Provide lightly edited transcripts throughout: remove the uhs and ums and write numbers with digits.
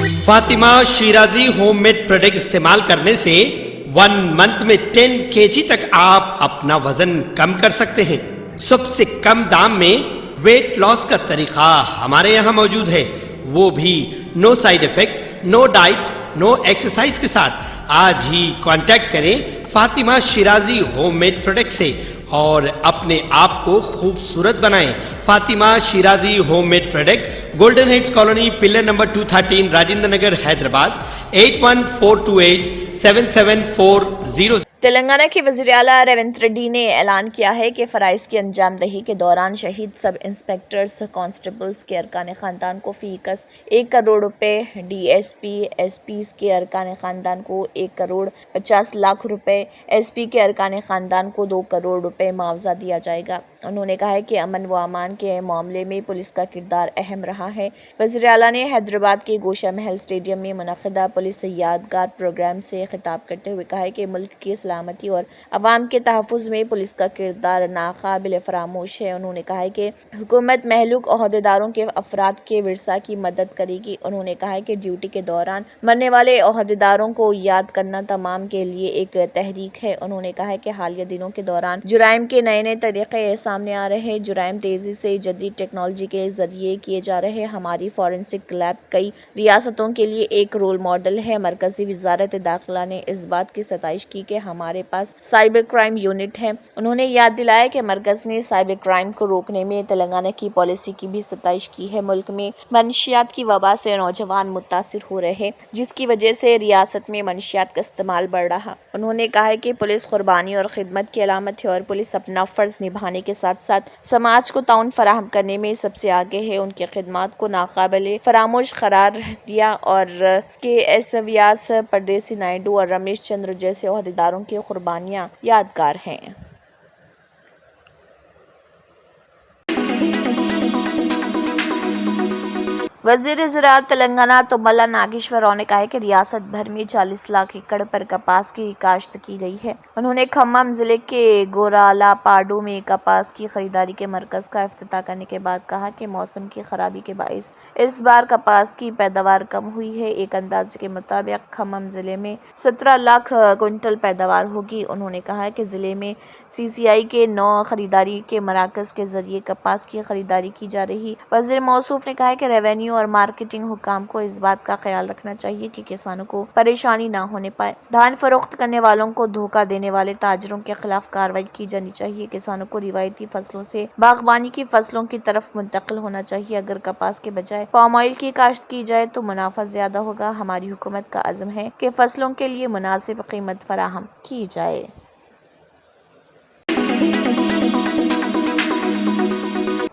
Fatima Shirazi home made product استعمال کرنے سے 1 منتھ میں 10 kg تک آپ اپنا وزن کم کر سکتے ہیں۔ سب سے کم دام میں ویٹ لاس کا طریقہ ہمارے یہاں موجود ہے، وہ بھی no side effect, no diet, no exercise کے ساتھ۔ آج ہی کانٹیکٹ کریں Fatima Shirazi home made product سے اور اپنے آپ کو خوبصورت بنائیں۔ Fatima Shirazi home made product, golden heights colony, pillar number 213، Rajendra Nagar, Hyderabad, 8142877400۔ Telangana کے وزیراعلیٰ ریونت ریڈی نے اعلان کیا ہے کہ فرائض کی انجام دہی کے دوران شہید سب انسپکٹرز کانسٹیبلز کے ارکان خاندان کو فی کس 1 کروڑ روپے، D S P S Ps کے ارکان خاندان کو 1,50,00,000 روپے، ایس پی کے ارکان خاندان کو 2 کروڑ روپے معاوضہ دیا جائے گا۔ انہوں نے کہا کہ امن و امان کے معاملے میں پولیس کا کردار اہم رہا ہے۔ وزیراعلیٰ نے حیدرآباد کے گوشہ محل اسٹیڈیم میں منعقدہ پولیس یادگار پروگرام سے خطاب کرتے ہوئے کہا کہ ملک کی سلامتی اور عوام کے تحفظ میں پولیس کا کردار ناقابل فراموش ہے۔ انہوں نے کہا کہ حکومت مہلوک عہدیداروں کے افراد کے ورثاء کی مدد کرے گی۔ انہوں نے کہا کہ ڈیوٹی کے دوران مرنے والے عہدیداروں کو یاد کرنا تمام کے لیے ایک تحریک ہے۔ انہوں نے کہا کہ حالیہ دنوں کے دوران جرائم کے نئے طریقے سامنے آ رہے ہیں، جرائم تیزی سے جدید ٹیکنالوجی کے ذریعے کیے جا رہے ہیں۔ ہماری فورینسک لیب کئی ریاستوں کے لیے ایک رول ماڈل ہے۔ مرکزی وزارت داخلہ نے اس بات کی ستائش کی کہ ہمارے پاس سائبر کرائم یونٹ ہے۔ انہوں نے یاد دلایا کہ مرکز نے سائبر کرائم کو روکنے میں تلنگانہ کی پالیسی کی بھی ستائش کی ہے۔ ملک میں منشیات کی وبا سے نوجوان متاثر ہو رہے ہیں، جس کی وجہ سے ریاست میں منشیات کا استعمال بڑھ رہا۔ انہوں نے کہا کہ پولیس قربانی اور خدمت کی علامت ہے اور پولیس اپنا فرض نبھانے کے ساتھ ساتھ سماج کو تعاون فراہم کرنے میں سب سے آگے ہے۔ ان کی خدمات کو ناقابل فراموش قرار دیا اور کے ایس ویاس، پردیسی نائیڈو اور رمیش چندر جیسے عہدیداروں کی قربانیاں یادگار ہیں۔ وزیر زراعت تلنگانہ تملا ناگیشور راؤ نے کہا کہ ریاست بھر میں 40 لاکھ ایکڑ پر کپاس کی کاشت کی گئی ہے۔ انہوں نے کھمم ضلع کے گورالاپاڈو میں کپاس کی خریداری کے مرکز کا افتتاح کرنے کے بعد کہا کہ موسم کی خرابی کے باعث اس بار کپاس کی پیداوار کم ہوئی ہے۔ ایک اندازے کے مطابق کھمم ضلع میں 17 لاکھ کوئنٹل پیداوار ہوگی۔ انہوں نے کہا کہ ضلع میں سی سی آئی کے 9 خریداری کے مراکز کے ذریعے کپاس کی خریداری کی جا رہی۔ وزیر موصوف نے کہا کہ ریونیو اور مارکیٹنگ حکام کو اس بات کا خیال رکھنا چاہیے کہ کسانوں کو پریشانی نہ ہونے پائے۔ دھان فروخت کرنے والوں کو دھوکہ دینے والے تاجروں کے خلاف کارروائی کی جانی چاہیے۔ کسانوں کو روایتی فصلوں سے باغبانی کی فصلوں کی طرف منتقل ہونا چاہیے۔ اگر کپاس کے بجائے پام آئل کی کاشت کی جائے تو منافع زیادہ ہوگا۔ ہماری حکومت کا عزم ہے کہ فصلوں کے لیے مناسب قیمت فراہم کی جائے۔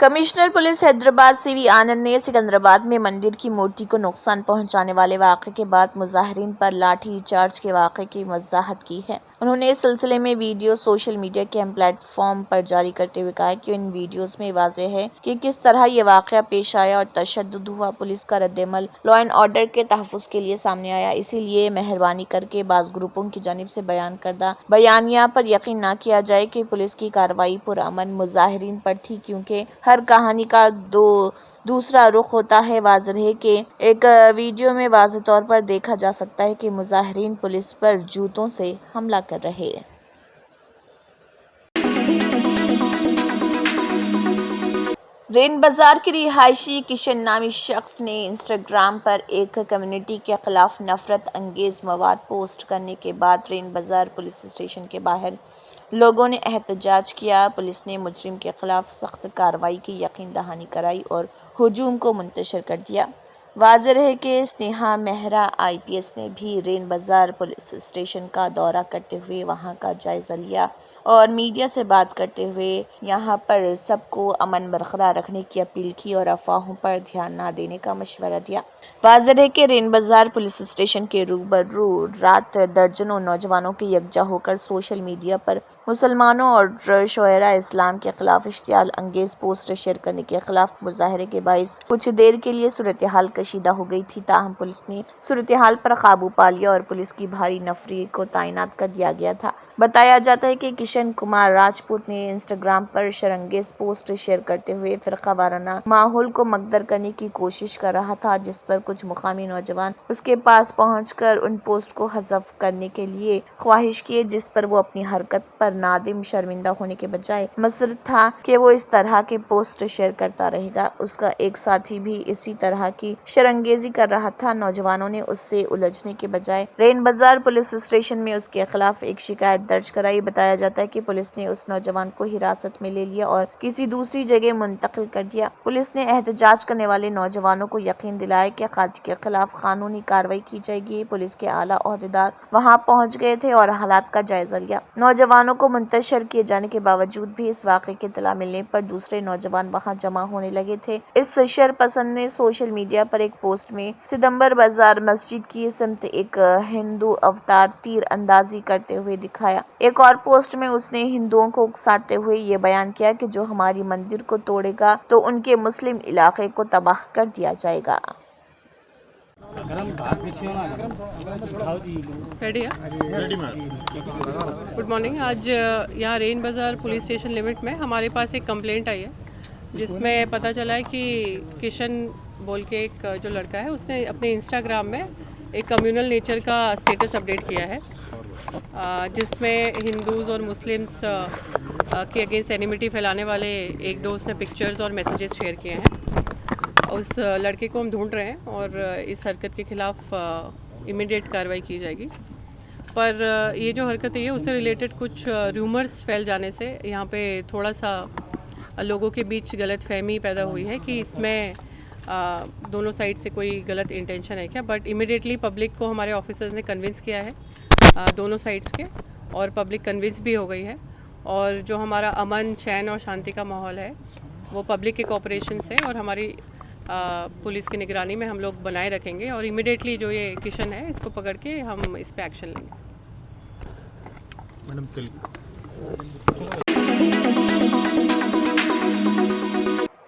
کمشنر پولیس حیدرآباد سی وی آنند نے سکندرآباد میں مندر کی مورتی کو نقصان پہنچانے والے واقعے کے بعد مظاہرین پر لاٹھی چارج کے واقعے کی وضاحت کی ہے۔ انہوں نے اس سلسلے میں ویڈیو سوشل میڈیا کے اہم پلیٹ فارم پر جاری کرتے ہوئے کہا کہ ان ویڈیوز میں واضح ہے کہ کس طرح یہ واقعہ پیش آیا اور تشدد ہوا۔ پولیس کا رد عمل لا اینڈ آرڈر کے تحفظ کے لیے سامنے آیا، اسی لیے مہربانی کر کے بعض گروپوں کی جانب سے بیان کردہ بیانیہ پر یقین نہ کیا جائے کہ پولیس کی کارروائی پرامن مظاہرین پر تھی، کیونکہ ہر کہانی کا دوسرا رخ ہوتا ہے۔ واضح ہے کہ ایک ویڈیو میں واضح طور پر دیکھا جا سکتا ہے کہ مظاہرین پولیس پر جوتوں سے حملہ کر رہے۔ رین بازار کے رہائشی کشن نامی شخص نے انسٹاگرام پر ایک کمیونٹی کے خلاف نفرت انگیز مواد پوسٹ کرنے کے بعد رین بازار پولیس اسٹیشن کے باہر لوگوں نے احتجاج کیا۔ پولیس نے مجرم کے خلاف سخت کارروائی کی یقین دہانی کرائی اور ہجوم کو منتشر کر دیا۔ واضح ہے کہ سنیہا مہرا آئی پی ایس نے بھی رین بازار پولیس اسٹیشن کا دورہ کرتے ہوئے وہاں کا جائزہ لیا اور میڈیا سے بات کرتے ہوئے یہاں پر سب کو امن برقرار رکھنے کی اپیل کی اور افواہوں پر دھیان نہ دینے کا مشورہ دیا۔ واضح ہے کہ رین بازار پولیس اسٹیشن کے روبرو رات درجنوں نوجوانوں کے یکجا ہو کر سوشل میڈیا پر مسلمانوں اور شعراء اسلام کے خلاف اشتعال انگیز پوسٹ شیئر کرنے کے خلاف مظاہرے کے باعث کچھ دیر کے لیے صورتحال کشیدہ ہو گئی تھی، تاہم پولیس نے صورتحال پر قابو پا لیا اور پولیس کی بھاری نفری کو تعینات کر دیا گیا تھا۔ بتایا جاتا ہے کہ کشن کمار راجپوت نے انسٹاگرام پر شرانگیز پوسٹ شیئر کرتے ہوئے فرقہ وارانہ ماحول کو مکدر کرنے کی کوشش کر رہا تھا، جس پر کچھ مقامی نوجوان اس کے پاس پہنچ کر ان پوسٹ کو حذف کرنے کے لیے خواہش کیے، جس پر وہ اپنی حرکت پر نادم شرمندہ ہونے کے بجائے مصر تھا کہ وہ اس طرح کے پوسٹ شیئر کرتا رہے گا۔ اس کا ایک ساتھی بھی اسی طرح کی شرانگیزی کر رہا تھا۔ نوجوانوں نے اس سے الجھنے کے بجائے رین بازار پولیس اسٹیشن میں اس کے خلاف ایک شکایت درج کرائی۔ بتایا جاتا ہے کہ پولیس نے اس نوجوان کو حراست میں لے لیا اور کسی دوسری جگہ منتقل کر دیا۔ پولیس نے احتجاج کرنے والے نوجوانوں کو یقین دلایا کہ قاضی کے خلاف قانونی کارروائی کی جائے گی۔ پولیس کے اعلیٰ عہدیدار وہاں پہنچ گئے تھے اور حالات کا جائزہ لیا۔ نوجوانوں کو منتشر کیے جانے کے باوجود بھی اس واقعے کی اطلاع ملنے پر دوسرے نوجوان وہاں جمع ہونے لگے تھے۔ اس شر پسند نے سوشل میڈیا پر ایک پوسٹ میں ستمبر بازار مسجد کی سمت ایک ہندو اوتار تیر اندازی کرتے ہوئے دکھایا۔ ایک اور پوسٹ میں اس نے ہندوؤں کو اکساتے ہوئے یہ بیان کیا کہ جو ہماری مندر کو توڑے گا تو ان کے مسلم علاقے کو تباہ کر دیا جائے گا۔ Good morning. آج یہاں رین بازار پولیس اسٹیشن لمٹ میں ہمارے پاس ایک کمپلینٹ آئی ہے، جس میں پتہ چلا ہے کہ کشن بول کے ایک جو لڑکا ہے اس نے اپنے انسٹاگرام میں ایک کمیونل نیچر کا اسٹیٹس اپڈیٹ کیا ہے، جس میں ہندوز اور مسلمس کے اگینسٹ اینیمیٹی پھیلانے والے ایک دو اس نے پکچرز اور میسیجز شیئر کیے ہیں۔ اس لڑکے کو ہم ڈھونڈ رہے ہیں اور اس حرکت کے خلاف امیڈیٹ کارروائی کی جائے گی۔ پر یہ جو حرکت ہے اس سے ریلیٹڈ کچھ ریومرز پھیل جانے سے یہاں پہ تھوڑا سا لوگوں کے بیچ غلط فہمی پیدا ہوئی ہے کہ اس میں دونوں سائڈ سے کوئی غلط انٹینشن ہے کیا، بٹ امیڈیٹلی پبلک کو ہمارے آفیسرز نے کنونس کیا ہے دونوں سائڈس کے، اور پبلک کنونس بھی ہو گئی ہے، اور جو ہمارا امن چین اور شانتی کا ماحول ہے وہ پبلک کے کوآپریشن سے اور ہماری پولیس کی نگرانی میں ہم لوگ بنائے رکھیں گے، اور امیڈیٹلی جو یہ کشن ہے اس کو پکڑ کے ہم اس پہ ایکشن لیں گے۔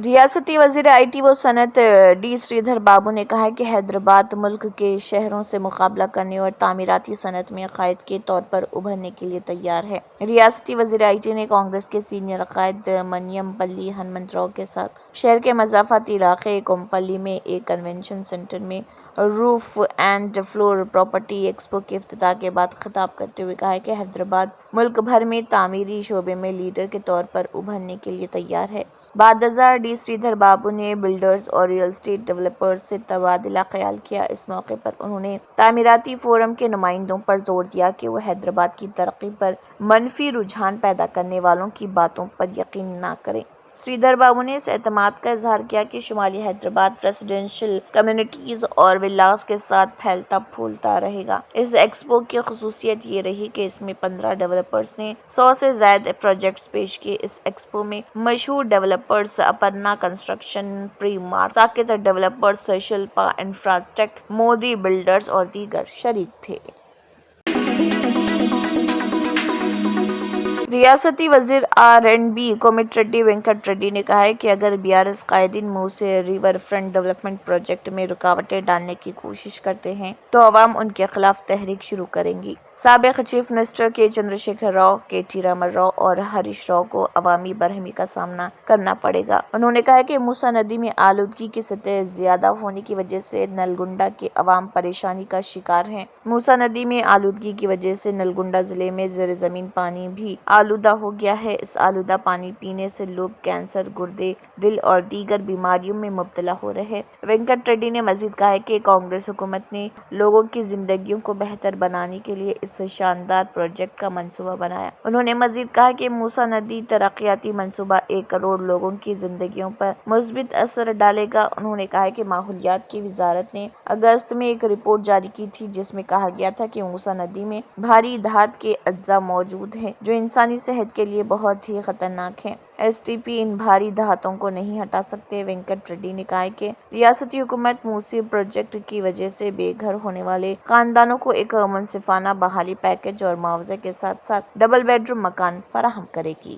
ریاستی وزیر آئی ٹی و صنعت ڈی سریدھر بابو نے کہا ہے کہ حیدرآباد ملک کے شہروں سے مقابلہ کرنے اور تعمیراتی صنعت میں قائد کے طور پر ابھرنے کے لیے تیار ہے۔ ریاستی وزیر آئی ٹی نے کانگریس کے سینئر قائد منیم پلی ہنمنت راؤ کے ساتھ شہر کے مضافاتی علاقے کومپلی میں ایک کنونشن سینٹر میں roof and floor property expo کے افتتاح کے بعد خطاب کرتے ہوئے کہا کہ حیدرآباد ملک بھر میں تعمیری شعبے میں لیڈر کے طور پر ابھرنے کے لیے تیار ہے۔ بعد ازاں ڈی سریدھر بابو نے بلڈرز اور ریئل اسٹیٹ ڈیولپرز سے تبادلہ خیال کیا۔ اس موقع پر انہوں نے تعمیراتی فورم کے نمائندوں پر زور دیا کہ وہ حیدرآباد کی ترقی پر منفی رجحان پیدا کرنے والوں کی باتوں پر یقین نہ کریں۔ سریدھر بابو نے اس اعتماد کا اظہار کیا کہ شمالی حیدرآباد ریزیڈینشل کمیونٹیز اور ولاز کے ساتھ پھیلتا پھولتا رہے گا۔ اس ایکسپو کی خصوصیت یہ رہی کہ اس میں 15 ڈیولپرز نے 100 سے زائد پروجیکٹس پیش کیے۔ اس ایکسپو میں مشہور ڈیولپرز اپرنا کنسٹرکشن، پری مارک، ساکیت ڈیولپرز، شلپا انفراسٹرکٹ، مودی بلڈرز اور دیگر شریک تھے۔ ریاستی وزیر آر&بی کومٹ ریڈی وینکٹ ریڈی نے کہا ہے کہ اگر BRS قائدین منہ سے ریور فرنٹ ڈیولپمنٹ پروجیکٹ میں رکاوٹیں ڈالنے کی کوشش کرتے ہیں تو عوام ان کے خلاف تحریک شروع کریں گی۔ سابق چیف منسٹر کے چندر شیکھر راؤ، KT رامن راؤ اور ہریش راؤ کو عوامی برہمی کا سامنا کرنا پڑے گا۔ انہوں نے کہا کہ موسی ندی میں آلودگی کی سطح زیادہ ہونے کی وجہ سے نلگنڈا کے عوام پریشانی کا شکار ہیں۔ موسی ندی میں آلودگی کی وجہ سے نلگنڈا ضلع میں زیر زمین پانی بھی آلودہ ہو گیا ہے۔ اس آلودہ پانی پینے سے لوگ کینسر، گردے، دل اور دیگر بیماریوں میں مبتلا ہو رہے ہیں۔ وینکٹ ریڈی نے مزید کہا کہ کانگریس حکومت نے لوگوں کی زندگیوں کو بہتر بنانے کے لیے اس شاندار پروجیکٹ کا منصوبہ بنایا۔ انہوں نے مزید کہا کہ موسی ندی ترقیاتی منصوبہ 1 کروڑ لوگوں کی زندگیوں پر مثبت اثر ڈالے گا۔ انہوں نے کہا کہ ماحولیات کی وزارت نے اگست میں ایک رپورٹ جاری کی تھی جس میں کہا گیا تھا کہ موسی ندی میں بھاری دھات کے اجزاء موجود ہیں جو انسانی صحت کے لیے بہت ہی خطرناک ہیں۔ STP ان بھاری دھاتوں کو نہیں ہٹا سکتے۔ وینکٹ ریڈی نے کہا کہ ریاستی حکومت موسی پروجیکٹ کی وجہ سے بے گھر ہونے والے خاندانوں کو ایک منصفانہ بحالی پیکج اور معاوضے کے ساتھ ساتھ ڈبل بیڈ روم مکان فراہم کرے گی۔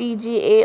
PGA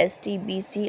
ST, BC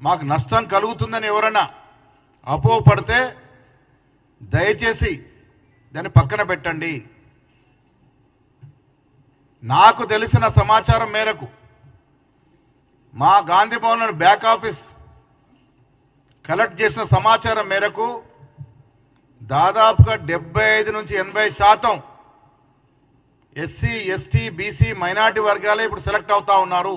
మాకు నష్టం కలుగుతుందని ఎవరైనా అపోహపడితే దయచేసి దాన్ని పక్కన పెట్టండి. నాకు తెలిసిన సమాచారం మేరకు మా Gandhi Bhavan back office collect చేసిన సమాచారం మేరకు దాదాపుగా 75 నుంచి 80% SC, ST, BC మైనారిటీ వర్గాలే ఇప్పుడు సెలెక్ట్ అవుతా ఉన్నారు.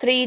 3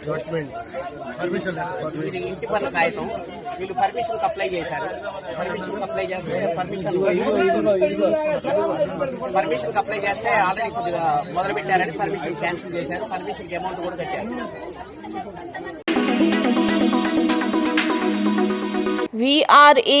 ఇంటి పన్ను కాగితం వీళ్ళు పర్మిషన్ అప్లై చేశారు. పర్మిషన్ అప్లై చేస్తే ఆల్రెడీ కొద్దిగా మొదలు పెట్టారని పర్మిషన్ క్యాన్సిల్ చేశారు. పర్మిషన్ అమౌంట్ కూడా కట్టారు. VRA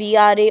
VRA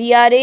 VRA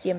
CM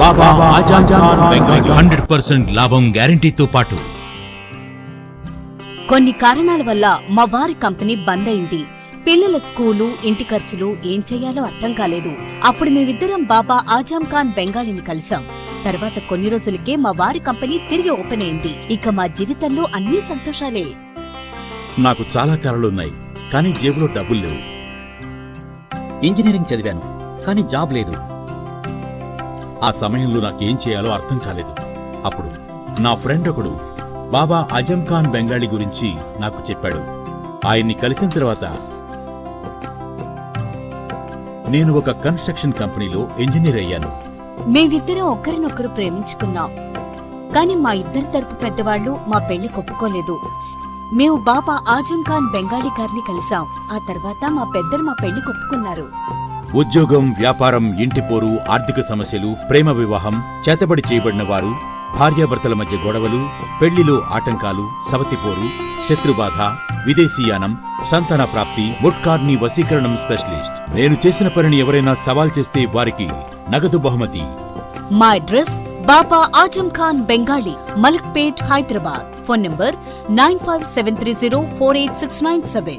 బాబా ఆజం ఖాన్ బెంగాలీ 100% లాభం గ్యారంటీతో పాటు కొన్ని కారణాల వల్ల మా వారి కంపెనీ బంద్ అయింది. పిల్లల స్కూలు, ఇంటి ఖర్చులు ఏం చెయ్యాలో అర్థం కాలేదు. అప్పుడు మేమిద్దరం బాబా ఆజం ఖాన్ బెంగాలీని కలిసాం. తర్వాత కొన్ని రోజులకే మా వారి కంపెనీ తిరిగి ఓపెన్ అయింది. ఇక మా జీవితంలో అన్ని సంతోషాలే. నాకు చాలా కలలున్నాయి, కానీ జేబులో డబ్బులు లేవు. ఇంజనీరింగ్ చదివాను, కానీ జాబ్ లేదు. ఆ సమయంలో నాకేం చేయాలో అర్థం కాలేదు. అప్పుడు నా ఫ్రెండ్ ఒకడు బాబా ఆజం ఖాన్ బెంగాలీ గురించి నాకు చెప్పాడు. ఆయన్ని కలిసిన తర్వాత నేను ఒక కన్స్ట్రక్షన్ కంపెనీలో ఇంజనీర్ అయ్యాను. మేమిద్దరం ఒకరినొకరు ప్రేమించుకున్నాం. కాని మా ఇద్దరి తరపు పెద్దవాళ్లు మా పెళ్లి ఒప్పుకోలేదు. మేము బాబా ఆజం ఖాన్ బెంగాలీ గారిని కలిసాం. ఆ తర్వాత మా పెద్దలు మా పెళ్లి ఒప్పుకున్నారు. ఉద్యోగం, వ్యాపారం, ఇంటి పోరు, ఆర్థిక సమస్యలు, ప్రేమ వివాహం, చేతబడి చేయబడిన వారు, భార్యాభర్తల మధ్య గొడవలు, పెళ్లిలో ఆటంకాలు, సవతిపోరు, శత్రుబాధ, విదేశీయానం, సంతాన ప్రాప్తి, ముట్కార్ని వశీకరణం స్పెషలిస్ట్. నేను చేసిన పనిని ఎవరైనా సవాల్ చేస్తే వారికి నగదు బహుమతి. మా address Baba Azam Khan Bengali, Malakpet, Hyderabad. Phone number 9573048697.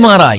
MRI,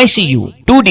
ICU, 2D